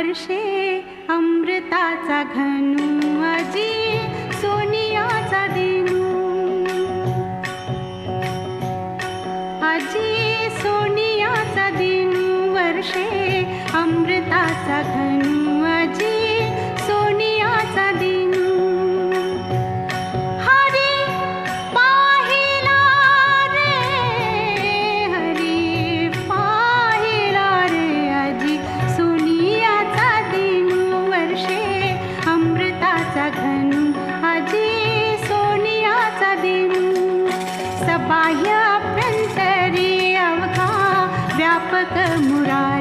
वर्षे अमृताचा घनू आजी सोनियाचा दिनू आजी सोनियाचा दिनू वर्षे अमृताचा घनू आजी सोनियाचा दिनू हरी पाहिला रे आजी सोनियाचा दिनू वर्षे अमृताचा घनू आजी सोनियाचा दिनू सबाह्य अभ्यंतरी अवघा व्यापक मुरारी